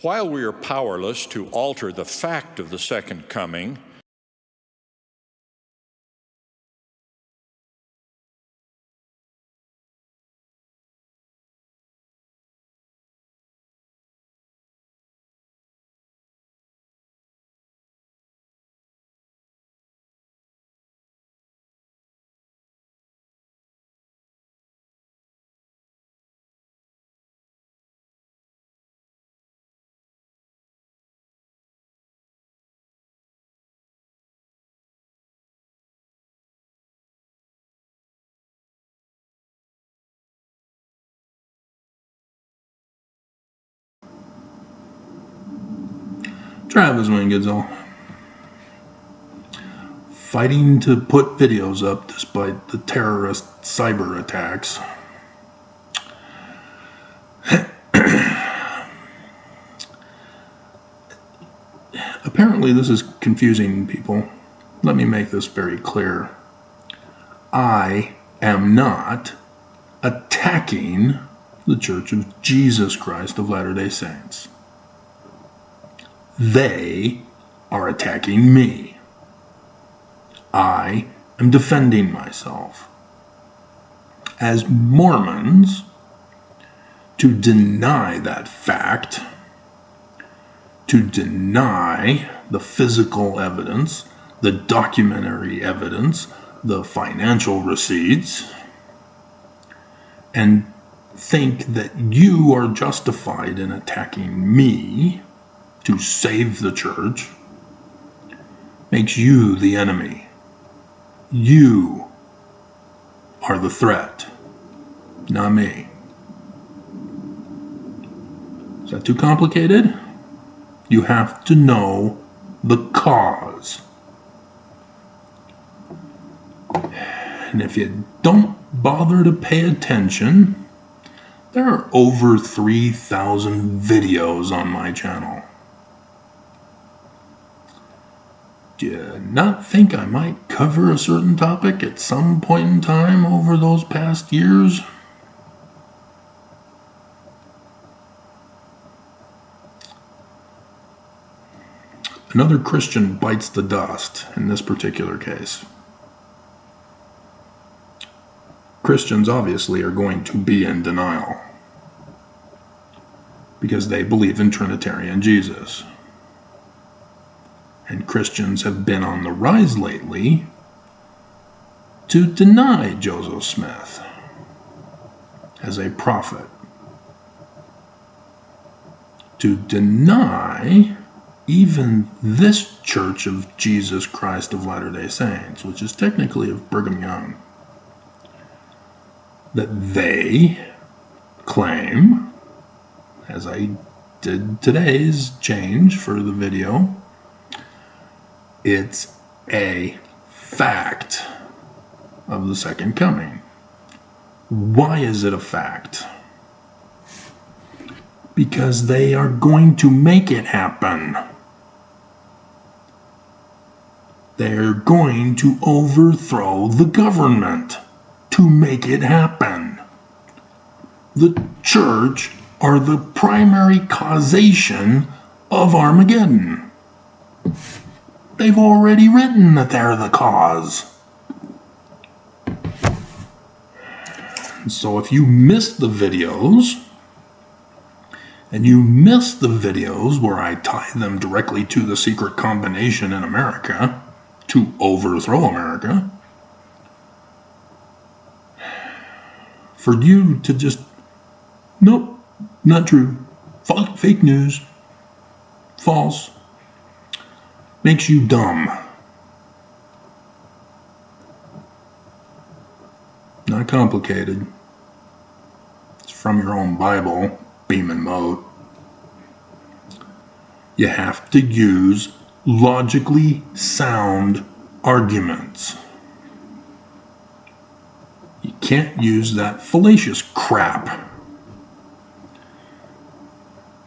While we are powerless to alter the fact of the second coming, Travis Wingetzel. Fighting to put videos up despite the terrorist cyber attacks. Apparently this is confusing people. Let me make this very clear. I am not attacking the Church of Jesus Christ of Latter-day Saints. They are attacking me. I am defending myself. As Mormons, to deny that fact, to deny the physical evidence, the documentary evidence, the financial receipts, and think that you are justified in attacking me to save the church, makes you the enemy. You are the threat, not me. Is that too complicated? You have to know the cause. And if you don't bother to pay attention, there are over 3,000 videos on my channel. Do you not think I might cover a certain topic at some point in time over those past years? Another Christian bites the dust in this particular case. Christians obviously are going to be in denial because they believe in Trinitarian Jesus. And Christians have been on the rise lately to deny Joseph Smith as a prophet, to deny even this Church of Jesus Christ of Latter-day Saints, which is technically of Brigham Young, that they claim, as I did today's change for the video, it's a fact of the second coming. Why is it a fact? Because they are going to make it happen. They're going to overthrow the government to make it happen. The church are the primary causation of Armageddon. They've already written that they're the cause. So if you missed the videos, and you missed the videos where I tie them directly to the secret combination in America to overthrow America, for you to just, nope, not true, fake news, false, makes you dumb. Not complicated. It's from your own Bible, Beam and Mode. You have to use logically sound arguments. You can't use that fallacious crap.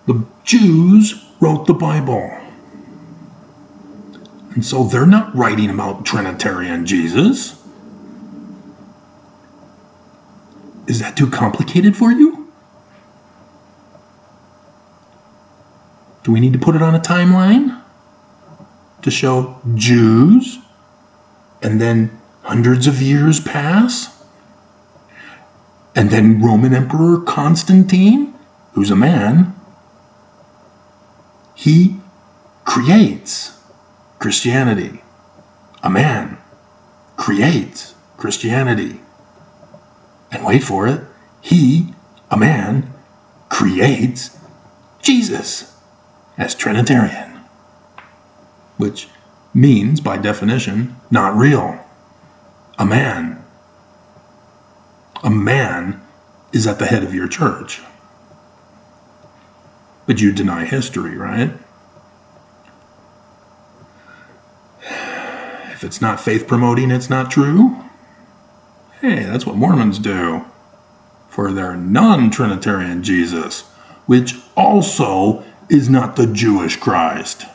The Jews wrote the Bible. And so they're not writing about Trinitarian Jesus. Is that too complicated for you? Do we need to put it on a timeline to show Jews and then hundreds of years pass? And then Roman Emperor Constantine, who's a man, he creates Christianity. A man creates Christianity. And wait for it, he, a man, creates Jesus as Trinitarian. Which means, by definition, not real. A man. A man is at the head of your church. But you deny history, right? If it's not faith promoting, it's not true. Hey, that's what Mormons do for their non-Trinitarian Jesus, which also is not the Jewish Christ.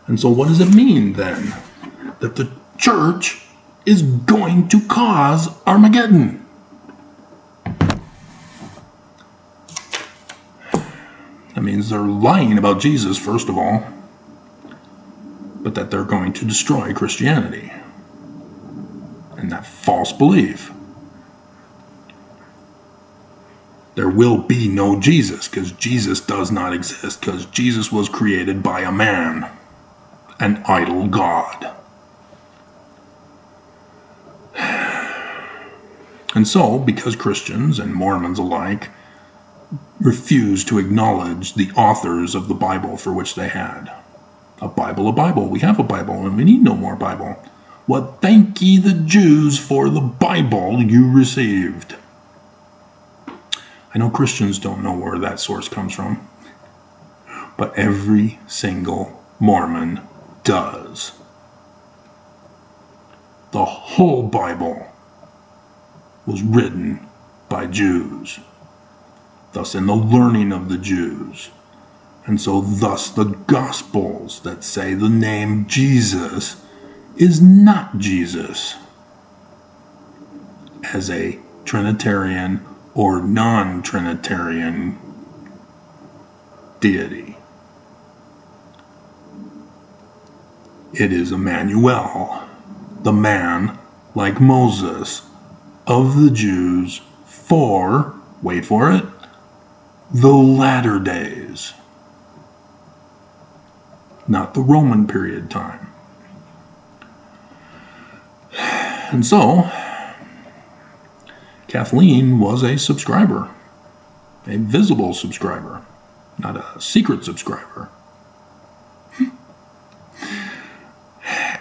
And so what does it mean then that the church is going to cause Armageddon? That means they're lying about Jesus, first of all, but that they're going to destroy Christianity and that false belief. There will be no Jesus because Jesus does not exist, because Jesus was created by a man, an idol god. And so, because Christians and Mormons alike refuse to acknowledge the authors of the Bible for which they had. A Bible. We have a Bible, and we need no more Bible. What thank ye the Jews for the Bible you received. I know Christians don't know where that source comes from, but every single Mormon does. The whole Bible was written by Jews, thus in the learning of the Jews. And so thus the Gospels that say the name Jesus is not Jesus as a Trinitarian or non-Trinitarian deity. It is Immanuel, the man like Moses of the Jews for, wait for it, the latter days. Not the Roman period time. And so, Kathleen was a subscriber, a visible subscriber, not a secret subscriber.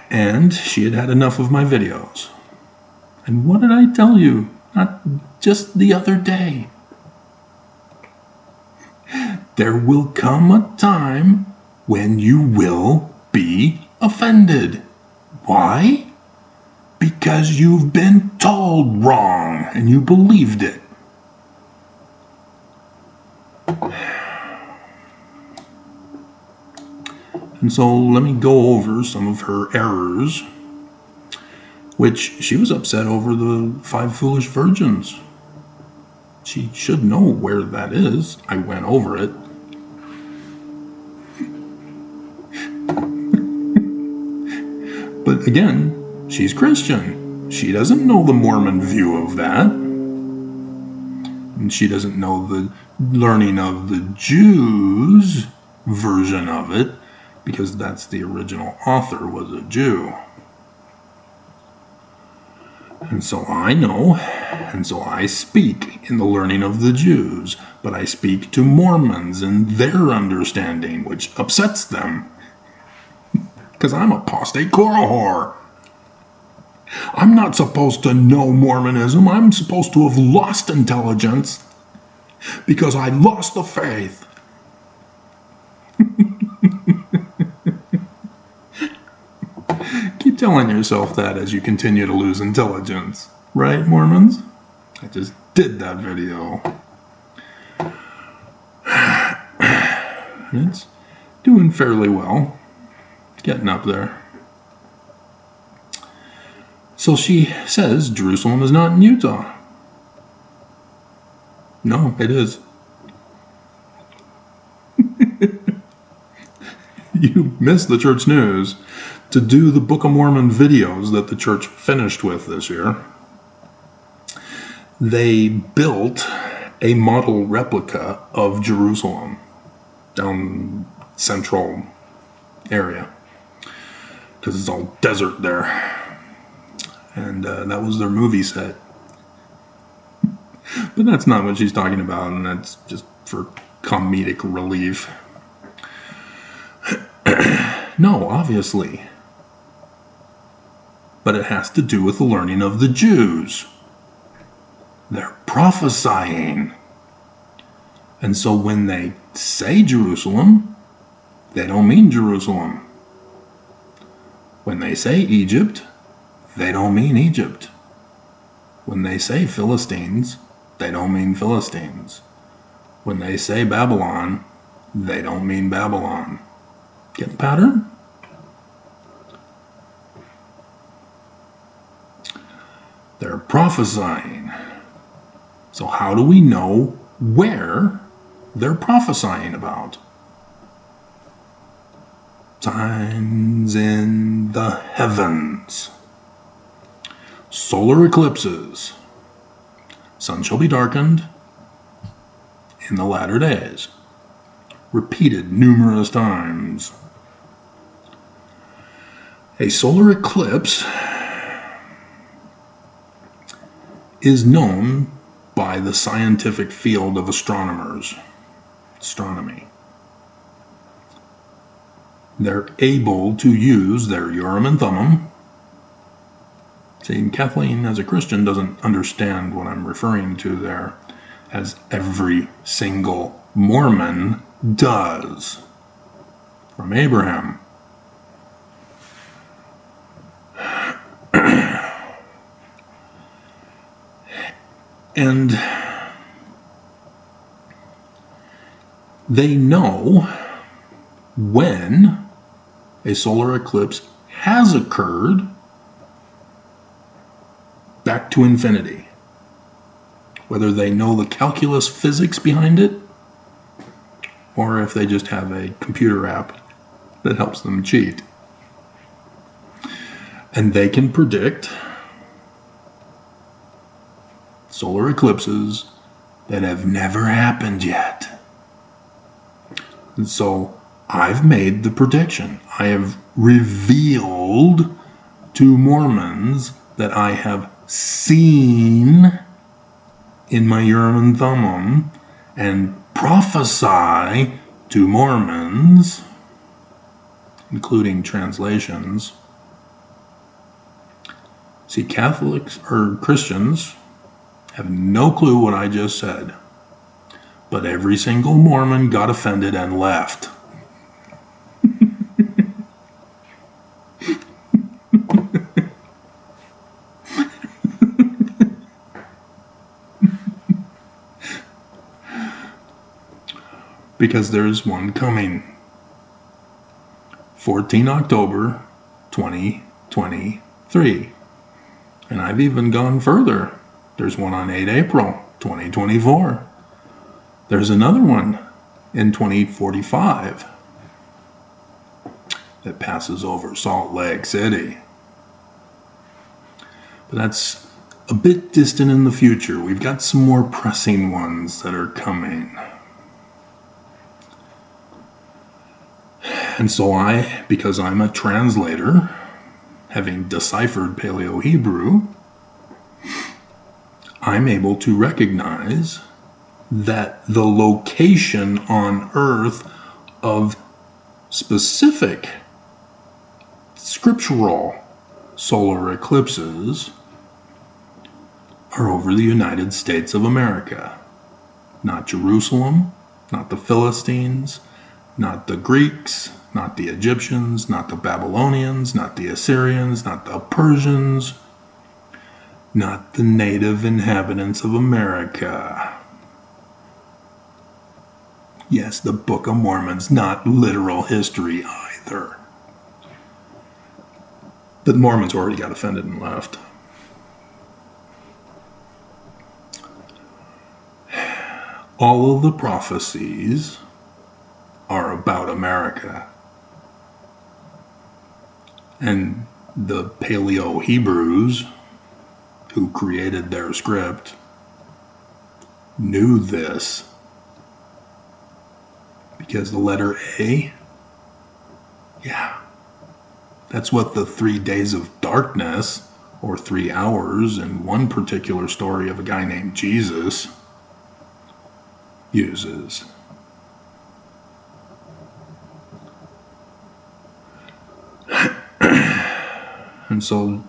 And she had had enough of my videos. And what did I tell you? Not just the other day. There will come a time when you will be offended. Why? Because you've been told wrong and you believed it. And so let me go over some of her errors, which she was upset over the 5 foolish virgins. She should know where that is. I went over it. But again, she's Christian. She doesn't know the Mormon view of that. And she doesn't know the learning of the Jews' version of it, because that's the original author was a Jew. And so I know, and so I speak in the learning of the Jews, but I speak to Mormons and their understanding, which upsets them. Because I'm a apostate choral whore. I'm not supposed to know Mormonism. I'm supposed to have lost intelligence because I lost the faith. Keep telling yourself that as you continue to lose intelligence. Right, Mormons? I just did that video. It's doing fairly well. Getting up there. So she says Jerusalem is not in Utah. No, it is. You missed the church news. To do the Book of Mormon videos that the church finished with this year, they built a model replica of Jerusalem down central area because it's all desert there, and that was their movie set. But that's not what she's talking about, and that's just for comedic relief. No, obviously. But it has to do with the learning of the Jews. They're prophesying. And so when they say Jerusalem, they don't mean Jerusalem. When they say Egypt, they don't mean Egypt. When they say Philistines, they don't mean Philistines. When they say Babylon, they don't mean Babylon. Get the pattern? They're prophesying. So how do we know where they're prophesying about? Signs in the heavens. Solar eclipses. Sun shall be darkened in the latter days. Repeated numerous times. A solar eclipse is known by the scientific field of astronomers, astronomy. They're able to use their Urim and Thummim. See, Kathleen, as a Christian, doesn't understand what I'm referring to there, as every single Mormon does. From Abraham. And they know when a solar eclipse has occurred back to infinity. Whether they know the calculus physics behind it, or if they just have a computer app that helps them cheat. And they can predict solar eclipses that have never happened yet. And so I've made the prediction. I have revealed to Mormons that I have seen in my Urim and Thummim and prophesy to Mormons, including translations. See, Catholics or Christians have no clue what I just said, but every single Mormon got offended and left. Because there's one coming. 14 October 2023. And I've even gone further. There's one on 8 April 2024. There's another one in 2045 that passes over Salt Lake City. But that's a bit distant in the future. We've got some more pressing ones that are coming. And so because I'm a translator, having deciphered Paleo-Hebrew, I'm able to recognize that the location on Earth of specific scriptural solar eclipses are over the United States of America. Not Jerusalem, not the Philistines, not the Greeks, not the Egyptians, not the Babylonians, not the Assyrians, not the Persians, not the native inhabitants of America. Yes, the Book of Mormon's not literal history either. But the Mormons already got offended and left. all of the prophecies are about America. And the Paleo Hebrews, who created their script, knew this. Because the letter A, yeah, that's what the 3 days of darkness, or 3 hours in one particular story of a guy named Jesus, uses. And so,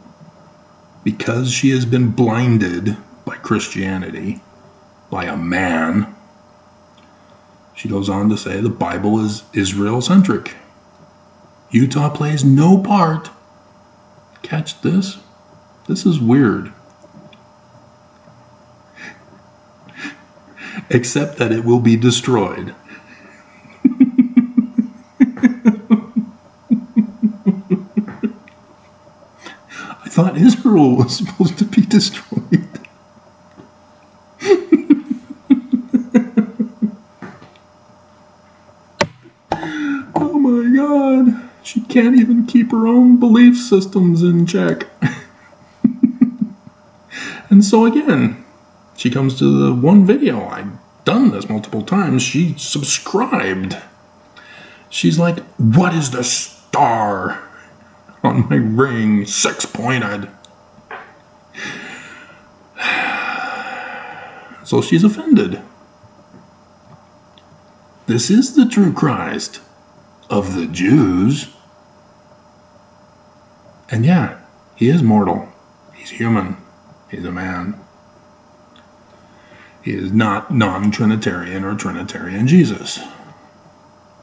because she has been blinded by Christianity, by a man, she goes on to say the Bible is Israel-centric. Utah plays no part. Catch this? This is weird. Except that it will be destroyed. I thought Israel was supposed to be destroyed. Oh my God. She can't even keep her own belief systems in check. And so again, she comes to the one video. I've done this multiple times. She subscribed. She's like, what is the star on my ring? 6-pointed. So she's offended. This is the true Christ of the Jews. And yeah, he is mortal. He's human. He's a man. He is not non-Trinitarian or Trinitarian Jesus.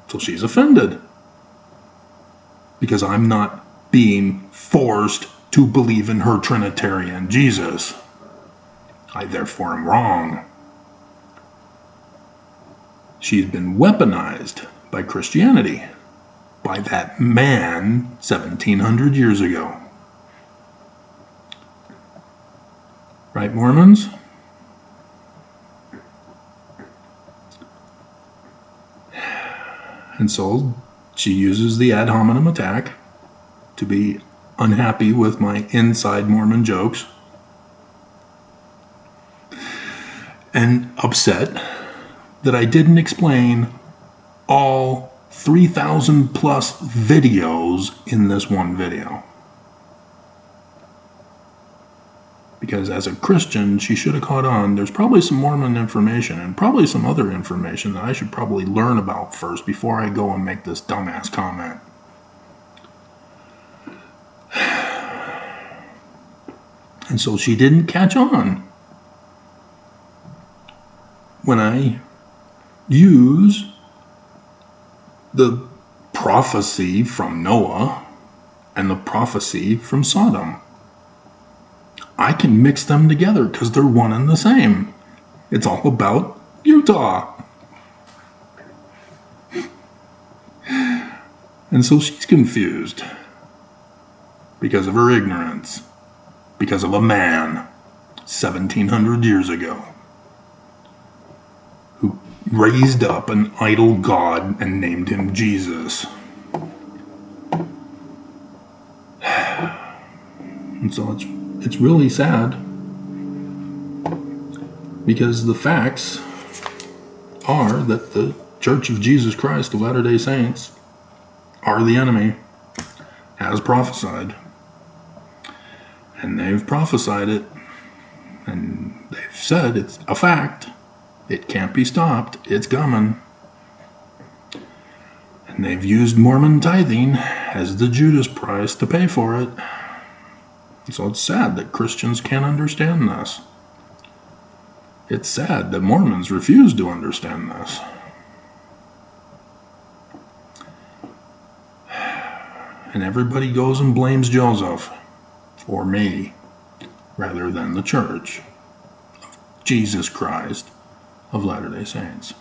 So she's offended. Because I'm not being forced to believe in her Trinitarian Jesus. I therefore am wrong. She's been weaponized by Christianity. By that man 1700 years ago. Right, Mormons? And so she uses the ad hominem attack to be unhappy with my inside Mormon jokes and upset that I didn't explain all 3,000 plus videos in this one video. Because as a Christian, she should have caught on. There's probably some Mormon information and probably some other information that I should probably learn about first before I go and make this dumbass comment. And so she didn't catch on when I use the prophecy from Noah and the prophecy from Sodom. I can mix them together because they're one and the same. It's all about Utah. And so she's confused because of her ignorance, because of a man 1700 years ago who raised up an idol god and named him Jesus. And so it's really sad because the facts are that the Church of Jesus Christ of Latter-day Saints are the enemy, as prophesied. And they've prophesied it, and they've said it's a fact. It can't be stopped. It's coming. And they've used Mormon tithing as the Judas price to pay for it. So it's sad that Christians can't understand this. It's sad that Mormons refuse to understand this. And everybody goes and blames Joseph, or me, rather than the Church of Jesus Christ of Latter-day Saints.